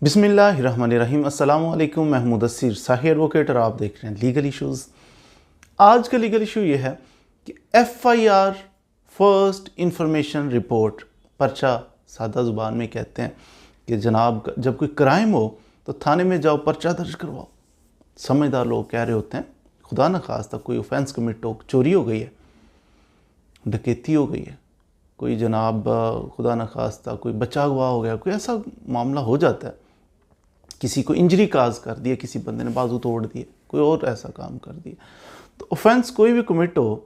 बिस्मिल्लाहिर्रहमानिर्रहीम। अस्सलाम वालेकुम। मैं मुदस्सिर साही एडवोकेट और आप देख रहे हैं लीगल इश्यूज़। आज का लीगल इशू ये है कि FIR फर्स्ट इंफॉर्मेशन रिपोर्ट, पर्चा सादा ज़ुबान में कहते हैं कि जनाब जब कोई क्राइम हो तो थाने में जाओ, पर्चा दर्ज करवाओ। समझदार लोग कह रहे होते हैं खुदा न खास्ता कोई ऑफेंस कमिट हो, चोरी हो गई है, डकैती हो गई है, कोई जनाब खुदा न खास्ता कोई बच्चा हुआ हो गया, कोई ऐसा मामला हो जाता है, किसी को इंजरी काज कर दिया, किसी बंदे ने बाजू तोड़ दिए, कोई और ऐसा काम कर दिया, तो ऑफेंस कोई भी कमिट हो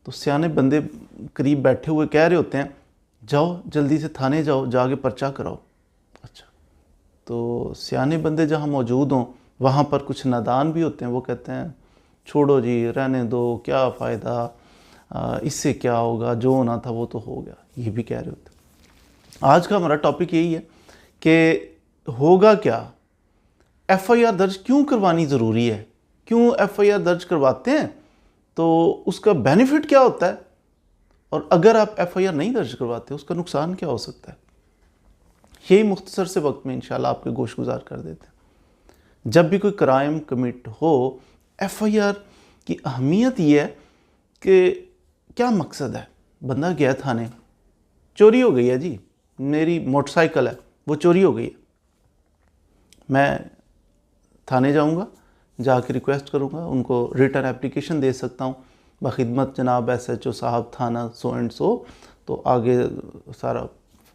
तो सियाने बंदे करीब बैठे हुए कह रहे होते हैं जाओ जल्दी से थाने जाओ, जाके पर्चा कराओ। अच्छा, तो सियाने बंदे जहाँ मौजूद हों वहाँ पर कुछ नादान भी होते हैं, वो कहते हैं छोड़ो जी, रहने दो, क्या फ़ायदा, इससे क्या होगा, जो होना था वो तो हो गया, ये भी कह रहे होते हैं। आज का हमारा टॉपिक यही है कि होगा क्या, FIR दर्ज क्यों करवानी ज़रूरी है, क्यों FIR दर्ज करवाते हैं, तो उसका बेनिफिट क्या होता है, और अगर आप FIR नहीं दर्ज करवाते उसका नुकसान क्या हो सकता है। यही मुख्तसर से वक्त में इंशाल्लाह आपके गोश गुजार कर देते हैं। जब भी कोई क्राइम कमिट हो, FIR की अहमियत ये है कि क्या मकसद है। बंदा गया थाने, चोरी हो गई है जी, मेरी मोटरसाइकिल है वो चोरी हो गई है, मैं थाने जाऊंगा, जाके रिक्वेस्ट करूंगा, उनको रिटर्न एप्लीकेशन दे सकता हूं बखिदमत जनाब SHO साहब थाना सो एंड सो, तो आगे सारा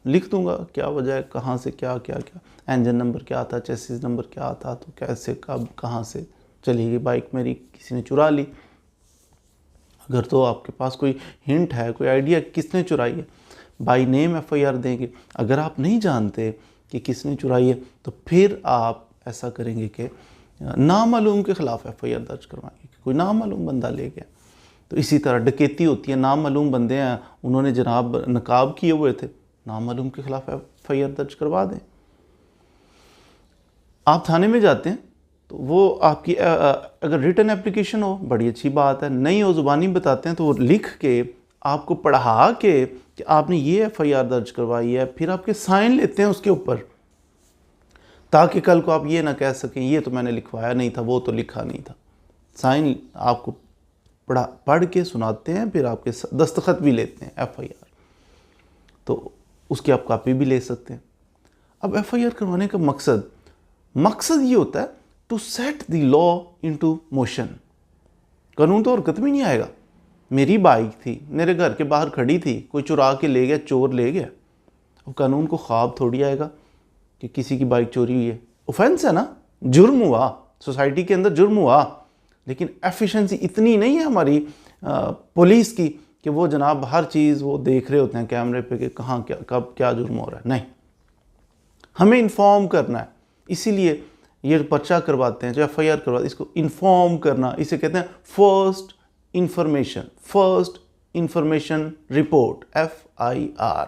लिख दूंगा क्या वजह है, कहाँ से क्या क्या क्या, इंजन नंबर क्या था, चेसिस नंबर क्या था, तो कैसे कब कहाँ से चली गई बाइक, मेरी किसी ने चुरा ली। अगर तो आपके पास कोई हिंट है, कोई आइडिया किसने चुराई है, बाई नेम FIR देंगे। अगर आप नहीं जानते कि किसने चुराई है तो फिर आप ऐसा करेंगे कि नामालूम के ख़िलाफ़ FIR दर्ज करवाएंगे कि कोई नामालूम बंदा ले गया। तो इसी तरह डकैती होती है, नामालूम बंदे हैं, उन्होंने जनाब नकाब किए हुए थे, नामालूम के ख़िलाफ़ FIR दर्ज करवा दें। आप थाने में जाते हैं तो वो आपकी अगर रिटर्न एप्लीकेशन हो बड़ी अच्छी बात है, नहीं हो ज़ुबानी बताते हैं तो वो लिख के आपको पढ़ा के कि आपने ये FIR दर्ज करवाई है, फिर आपके साइन लेते हैं उसके ऊपर, ताकि कल को आप ये ना कह सकें ये तो मैंने लिखवाया नहीं था, वो तो लिखा नहीं था। साइन आपको पढ़ के सुनाते हैं, फिर आपके दस्तखत भी लेते हैं FIR, तो उसकी आप कापी भी ले सकते हैं। अब FIR करवाने का मकसद ये होता है to set the law into motion. कानून तो हरकत में नहीं आएगा। मेरी बाइक थी, मेरे घर के बाहर खड़ी थी, कोई चुरा के ले गया, चोर ले गया, अब कानून को ख्वाब थोड़ी आएगा कि किसी की बाइक चोरी हुई है। ऑफेंस है ना, जुर्म हुआ, सोसाइटी के अंदर जुर्म हुआ, लेकिन एफिशिएंसी इतनी नहीं है हमारी पुलिस की कि वो जनाब हर चीज़ वो देख रहे होते हैं कैमरे पे कि कहाँ क्या कब क्या जुर्म हो रहा है। नहीं, हमें इन्फॉर्म करना है, इसीलिए ये पर्चा करवाते हैं, जो FIR करवाते हैं, इसको इन्फॉर्म करना, इसे कहते हैं first information report, FIR।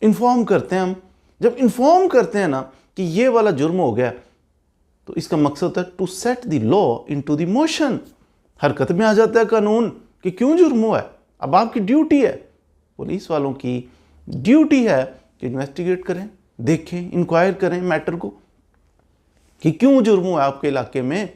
Inform करते हैं हम। जब इन्फॉर्म करते हैं ना कि ये वाला जुर्म हो गया, तो इसका मकसद होता है to set the law into the motion. हरकत में आ जाता है कानून कि क्यों जुर्म हुआ है। अब आपकी ड्यूटी है, पुलिस वालों की ड्यूटी है कि इन्वेस्टिगेट करें, देखें, इंक्वायर करें मैटर को कि क्यों जुर्म हुआ आपके इलाके में।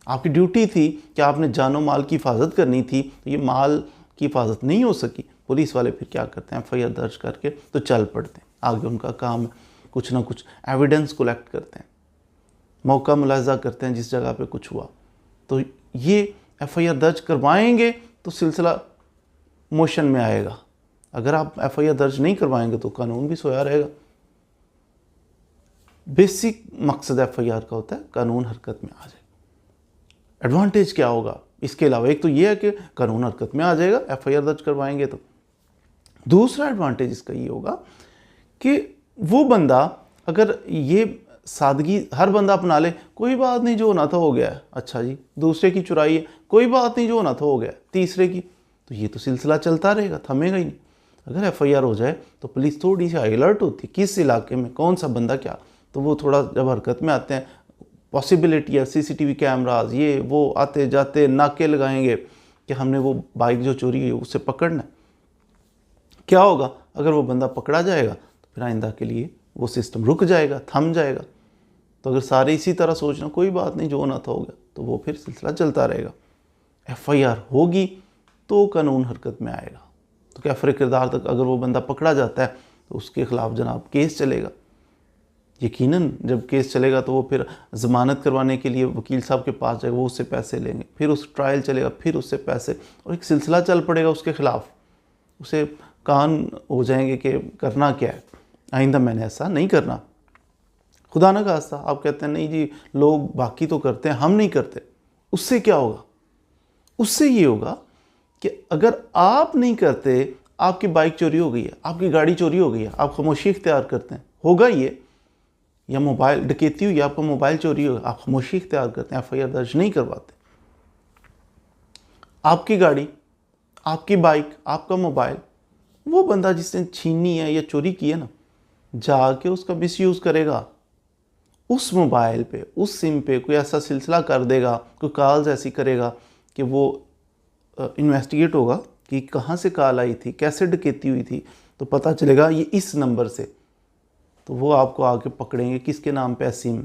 आपकी ड्यूटी थी कि आपने जानो माल की हिफाजत करनी थी, तो ये माल की हिफाजत नहीं हो सकी। पुलिस वाले फिर क्या करते हैं, FIR दर्ज करके तो चल पड़ते हैं, आगे उनका काम है कुछ ना कुछ एविडेंस कलेक्ट करते हैं, मौका मुलाजा करते हैं जिस जगह पे कुछ हुआ, तो ये FIR दर्ज करवाएंगे तो सिलसिला मोशन में आएगा। अगर आप FIR दर्ज नहीं करवाएंगे तो कानून भी सोया रहेगा। बेसिक मकसद FIR का होता है कानून हरकत में आ जाए। एडवांटेज क्या होगा इसके अलावा, एक तो ये है कि कानून हरकत में आ जाएगा FIR दर्ज करवाएंगे तो। दूसरा एडवांटेज इसका ये होगा कि वो बंदा, अगर ये सादगी हर बंदा अपना ले, कोई बात नहीं जो होना था हो गया है, अच्छा जी दूसरे की चुराई है, कोई बात नहीं जो होना था हो गया, तीसरे की, तो ये तो सिलसिला चलता रहेगा, थमेगा ही नहीं। अगर FIR हो जाए तो पुलिस थोड़ी सी अलर्ट होती है किस इलाके में कौन सा बंदा क्या, तो वो थोड़ा जब हरकत में आते हैं, पॉसिबिलिटी है CCTV कैमराज ये वो आते जाते नाके लगाएंगे कि हमने वो बाइक जो चोरी हुई उससे पकड़ना है। क्या होगा अगर वो बंदा पकड़ा जाएगा तो फिर आइंदा के लिए वो सिस्टम रुक जाएगा, थम जाएगा। तो अगर सारे इसी तरह सोचना कोई बात नहीं, जो होना था हो गया, तो वो फिर सिलसिला चलता रहेगा। FIR होगी तो कानून हरकत में आएगा। तो कैफर किरदार तक अगर वो बंदा पकड़ा जाता है तो उसके खिलाफ जनाब केस चलेगा। यकीनन जब केस चलेगा तो वो फिर ज़मानत करवाने के लिए वकील साहब के पास जाएगा, वो उससे पैसे लेंगे, फिर उस ट्रायल चलेगा, फिर उससे पैसे, और एक सिलसिला चल पड़ेगा उसके खिलाफ। उसे कान हो जाएंगे कि करना क्या है, आइंदा मैंने ऐसा नहीं करना। खुदा न खास्ता आप कहते हैं नहीं जी लोग बाकी तो करते हैं, हम नहीं करते। उससे क्या होगा? उससे ये होगा कि अगर आप नहीं करते, आपकी बाइक चोरी हो गई है, आपकी गाड़ी चोरी हो गई है, आप खामोशी इख्तियार करते हैं, होगा ये, या मोबाइल डकैती हुई, आपका मोबाइल चोरी हो, आप खामोशी इख्तियार करते हैं, FIR दर्ज नहीं करवाते। आपकी गाड़ी, आपकी बाइक, आपका मोबाइल, वो बंदा जिसने छीनी है या चोरी की है ना, जाके उसका मिसयूज़ करेगा। उस मोबाइल पे, उस सिम पे कोई ऐसा सिलसिला कर देगा, कोई कॉल्स ऐसी करेगा कि वो इन्वेस्टिगेट होगा कि कहाँ से कॉल आई थी, कैसे डकैती हुई थी, तो पता चलेगा ये इस नंबर से। तो वो आपको आके पकड़ेंगे, किसके नाम पे है सिम,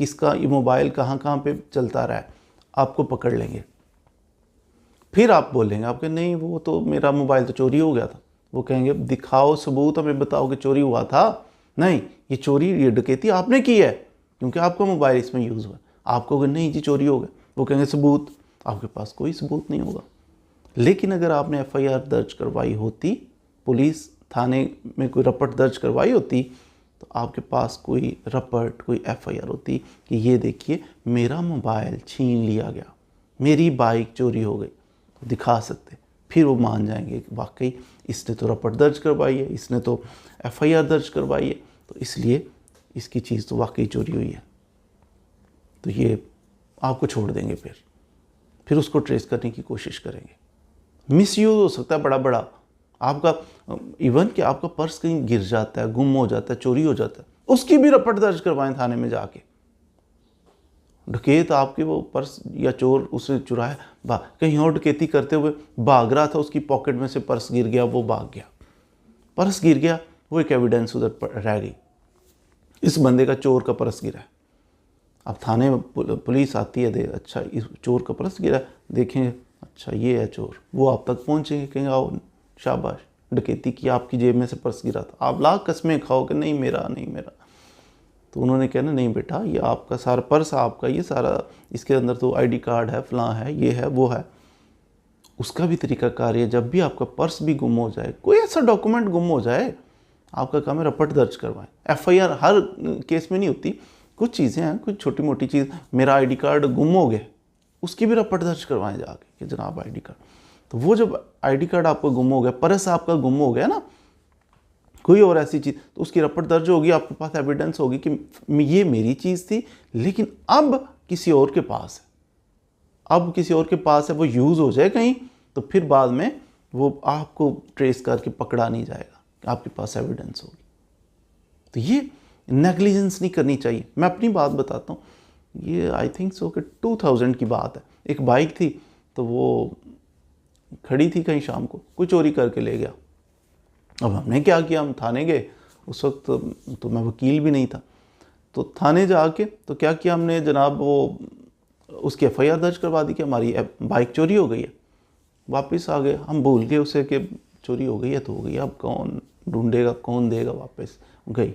किसका ये मोबाइल कहाँ कहाँ पे चलता रहा है, आपको पकड़ लेंगे। फिर आप बोलेंगे आपके नहीं वो तो मेरा मोबाइल तो चोरी हो गया था। वो कहेंगे दिखाओ सबूत, हमें बताओ कि चोरी हुआ था। नहीं, ये चोरी, ये डकैती आपने की है क्योंकि आपका मोबाइल इसमें यूज़ हुआ। आप कहोगे नहीं जी चोरी हो गया, वो कहेंगे सबूत, आपके पास कोई सबूत नहीं होगा। लेकिन अगर आपने FIR दर्ज करवाई होती, पुलिस थाने में कोई रपट दर्ज करवाई होती, तो आपके पास कोई रपट, कोई FIR होती कि ये देखिए मेरा मोबाइल छीन लिया गया, मेरी बाइक चोरी हो गई, तो दिखा सकते। फिर वो मान जाएंगे कि वाकई इसने तो रपट दर्ज करवाई है, इसने तो FIR दर्ज करवाई है, तो इसलिए इसकी चीज़ तो वाकई चोरी हुई है। तो ये आपको छोड़ देंगे, फिर उसको ट्रेस करने की कोशिश करेंगे। मिसयूज़ हो सकता है बड़ा बड़ा आपका, इवन कि आपका पर्स कहीं गिर जाता है, गुम हो जाता है, चोरी हो जाता है, उसकी भी रपट दर्ज करवाएं थाने में जाके। डकैत आपके वो पर्स या चोर उसने चुराया, कहीं और डकैती करते हुए भाग रहा था, उसकी पॉकेट में से पर्स गिर गया, वो भाग गया, पर्स गिर गया, वो एक एविडेंस उधर रह गई, इस बंदे का चोर का पर्स गिरा है। अब थाने में पुलिस आती है, देख अच्छा इस चोर का पर्स गिरा, देखेंगे अच्छा ये है चोर, वो आप तक पहुंचेंगे, कहेंगे आओ शाबाश डकैती की, आपकी जेब में से पर्स गिरा था, आप लाख कस्में खाओ कि नहीं मेरा, नहीं मेरा। तो उन्होंने कहना नहीं बेटा ये आपका सारा पर्स आपका, ये सारा इसके अंदर तो ID कार्ड है, फलां है, ये है, वो है। उसका भी तरीका कार है, जब भी आपका पर्स भी गुम हो जाए, कोई ऐसा डॉक्यूमेंट गुम हो जाए, आपका काम है रपट दर्ज करवाएं। FIR हर केस में नहीं होती, कुछ चीज़ें हैं, कुछ छोटी मोटी चीज़, मेरा ID कार्ड गुम हो गया, उसकी भी रपट दर्ज करवाएं जाके कि जनाब ID कार्ड। तो वो जब ID कार्ड आपका गुम हो गया, पर्स आपका गुम हो गया ना, कोई और ऐसी चीज़, तो उसकी रपट दर्ज होगी, आपके पास एविडेंस होगी कि ये मेरी चीज़ थी, लेकिन अब किसी और के पास है, अब किसी और के पास है, वो यूज़ हो जाए कहीं, तो फिर बाद में वो आपको ट्रेस करके पकड़ा नहीं जाएगा, आपके पास एविडेंस होगी। तो ये नेग्लिजेंस नहीं करनी चाहिए। मैं अपनी बात बताता हूँ, ये आई थिंक सो कि 2000 की बात है। एक बाइक थी, तो वो खड़ी थी कहीं, शाम को कोई चोरी करके ले गया। अब हमने क्या किया, हम थाने गए, उस वक्त तो मैं वकील भी नहीं था, तो थाने जाके तो क्या किया हमने जनाब, वो उसकी FIR दर्ज करवा दी कि हमारी बाइक चोरी हो गई है। वापस आ गए, हम भूल गए उसे कि चोरी हो गई है तो हो गई, अब कौन ढूंढेगा, कौन देगा, वापस गई।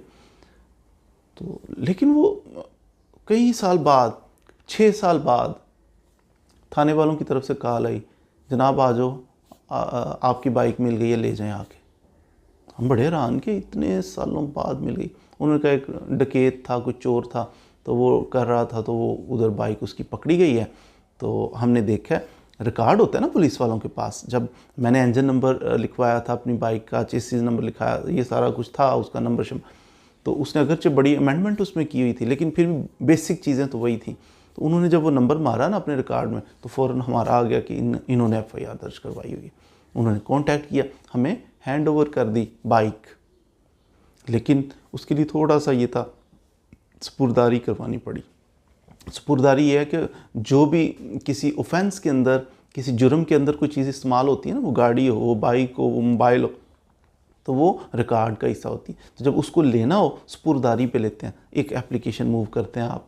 तो लेकिन वो कई साल बाद, 6 साल बाद थाने वालों की तरफ से कॉल आई, जनाब आ जाओ, आपकी बाइक मिल गई है, ले जाएं आके। हम बड़े हैरान के, इतने सालों बाद मिल गई। उन्होंने कहा एक डकैत था, कुछ चोर था, तो वो कर रहा था, तो वो उधर बाइक उसकी पकड़ी गई है। तो हमने देखा है, रिकॉर्ड होता है ना पुलिस वालों के पास, जब मैंने इंजन नंबर लिखवाया था अपनी बाइक का, चेसिस नंबर लिखाया, ये सारा कुछ था, उसका नंबर शम, तो उसने अगरचे बड़ी अमेंडमेंट उसमें की हुई थी, लेकिन फिर भी बेसिक चीज़ें तो वही थी। तो उन्होंने जब वो नंबर मारा ना अपने रिकॉर्ड में, तो फ़ौरन हमारा आ गया कि इन्होंने FIR दर्ज करवाई हुई है। उन्होंने कॉन्टैक्ट किया, हमें हैंड ओवर कर दी बाइक, लेकिन उसके लिए थोड़ा सा ये था, सपुर्दारी करवानी पड़ी। सपुर्दारी ये है कि जो भी किसी ऑफेंस के अंदर, किसी जुर्म के अंदर कोई चीज़ इस्तेमाल होती है ना, वो गाड़ी हो, वो बाइक हो, वो मोबाइल हो, तो वो रिकॉर्ड का हिस्सा होती है। तो जब उसको लेना हो स्पुरदारी पे लेते हैं, एक एप्लीकेशन मूव करते हैं आप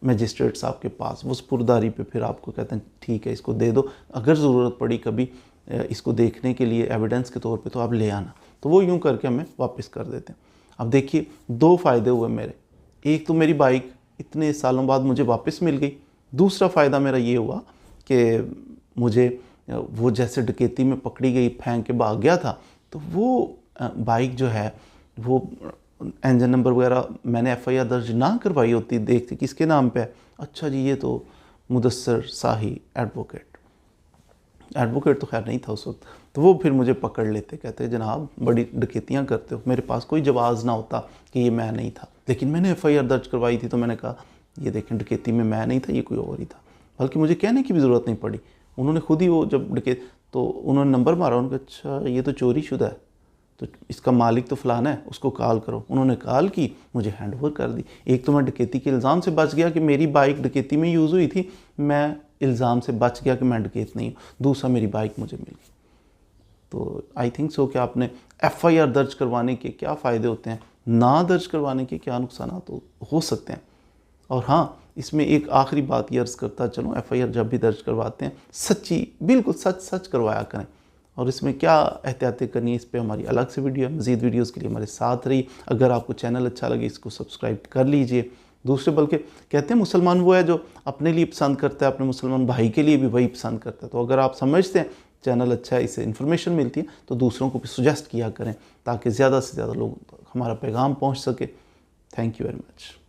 मजिस्ट्रेट साहब के पास, वो स्पुरदारी पे फिर आपको कहते हैं ठीक है इसको दे दो, अगर ज़रूरत पड़ी कभी इसको देखने के लिए एविडेंस के तौर पे तो आप ले आना। तो वो यूँ करके हमें वापस कर देते हैं। अब देखिए 2 फ़ायदे हुए मेरे, एक तो मेरी बाइक इतने सालों बाद मुझे वापस मिल गई, दूसरा फ़ायदा मेरा ये हुआ कि मुझे वो जैसे डकैती में पकड़ी गई फेंक के भाग गया था, तो वो बाइक जो है वो इंजन नंबर वगैरह मैंने FIR दर्ज ना करवाई होती, देखते किसके नाम पे है, अच्छा जी ये तो मुदस्सर शाही एडवोकेट तो खैर नहीं था उस वक्त, तो वो फिर मुझे पकड़ लेते, कहते जनाब बड़ी डकैतियाँ करते हो। मेरे पास कोई जवाज़ ना होता कि ये मैं नहीं था, लेकिन मैंने FIR दर्ज करवाई थी, तो मैंने कहा ये देखें डकैती में मैं नहीं था, ये कोई और ही था। बल्कि मुझे कहने की भी ज़रूरत नहीं पड़ी, उन्होंने खुद ही वो जब डकैत तो उन्होंने नंबर मारा, उनका अच्छा ये तो चोरी शुदा है, तो इसका मालिक तो फलाना है, उसको कॉल करो। उन्होंने कॉल की, मुझे हैंड ओवर कर दी। एक तो मैं डकैती के इल्ज़ाम से बच गया कि मेरी बाइक डकैती में यूज़ हुई थी, मैं इल्ज़ाम से बच गया कि मैं डकैत नहीं हूँ, दूसरा मेरी बाइक मुझे मिल गई। तो आई थिंक सो कि आपने FIR दर्ज करवाने के क्या फ़ायदे होते हैं, ना दर्ज करवाने के क्या नुकसान तो हो सकते हैं। और हाँ, इसमें एक आखिरी बात ये अर्ज़ करता चलूँ, FIR जब भी दर्ज करवाते हैं सच्ची बिल्कुल सच करवाया करें। और इसमें क्या एहतियातें करनी है, इस पर हमारी अलग से वीडियो है। मज़ीद वीडियोज़ के लिए हमारे साथ रही। अगर आपको चैनल अच्छा लगे इसको सब्सक्राइब कर लीजिए। दूसरे बल्कि कहते हैं मुसलमान वो है जो अपने लिए पसंद करता है, अपने मुसलमान भाई के लिए भी वही पसंद करता है। तो अगर आप समझते हैं चैनल अच्छा है, इससे इन्फॉर्मेशन मिलती है, तो दूसरों को भी सुजेस्ट किया करें ताकि ज़्यादा से ज़्यादा लोगों तक हमारा पैगाम पहुँच सके। Thank you very much.